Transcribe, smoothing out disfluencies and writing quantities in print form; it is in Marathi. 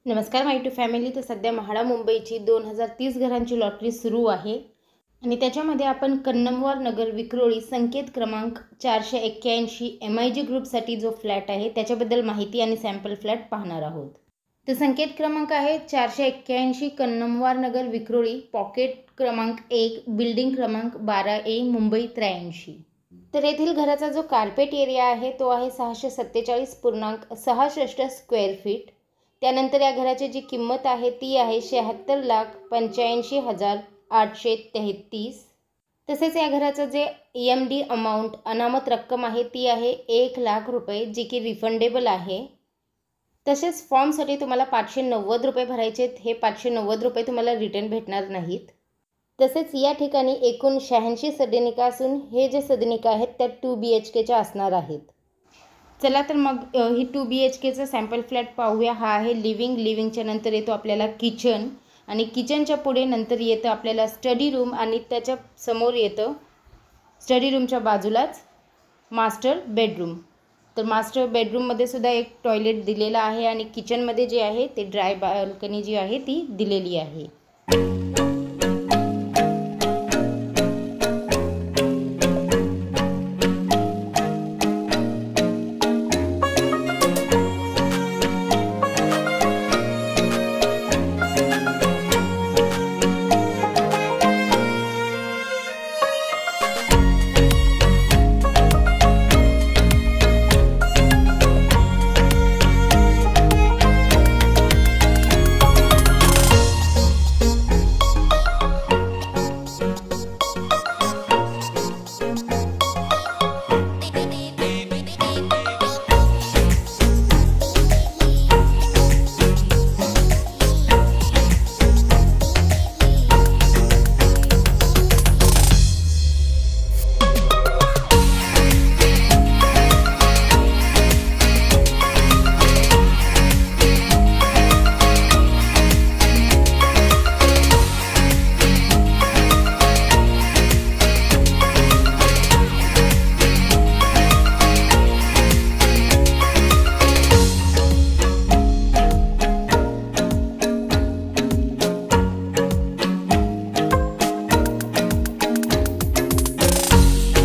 नमस्कार माय टू फॅमिली. तर सध्या म्हाडा मुंबईची 2030 घरांची लॉटरी सुरू आहे आणि त्याच्यामध्ये आपण कन्नमवार नगर विक्रोळी संकेत क्रमांक 481 MIG ग्रुपसाठी जो फ्लॅट आहे त्याच्याबद्दल माहिती आणि सॅम्पल फ्लॅट पाहणार आहोत. तर संकेत क्रमांक आहे 481 कन्नमवार नगर विक्रोळी, पॉकेट क्रमांक 1, बिल्डिंग क्रमांक 12A, मुंबई 83. तर येथील घराचा जो कार्पेट एरिया आहे तो आहे 647.66 स्क्वेअर फीट. त्यानंतर या घराची जी किंमत आहे ती आहे 76,85,833. तसेच या घराचं जे EMD अमाऊंट अनामत रक्कम आहे ती आहे 1,00,000 रुपये, जी की रिफंडेबल आहे. तसेच फॉर्मसाठी तुम्हाला 590 रुपये भरायचे आहेत. हे 590 रुपये तुम्हाला रिटर्न भेटणार नाहीत. तसेच या ठिकाणी एकूण 86 सदनिका असून हे जे सदनिका आहेत त्या 2 BHKच्या असणार आहेत. चला तर मग ही 2 BHKचा सॅम्पल फ्लॅट पाहूया. हा आहे लिव्हिंगच्या नंतर येतो आपल्याला किचन आणि किचनच्या पुढे नंतर येतं आपल्याला स्टडी रूम आणि त्याच्या समोर येतं स्टडी रूमच्या बाजूलाच मास्टर बेडरूम. तर मास्टर बेडरूममध्ये सुद्धा एक टॉयलेट दिलेला आहे आणि किचनमध्ये जे आहे ते ड्राय बाल्कनी जी आहे ती दिलेली आहे.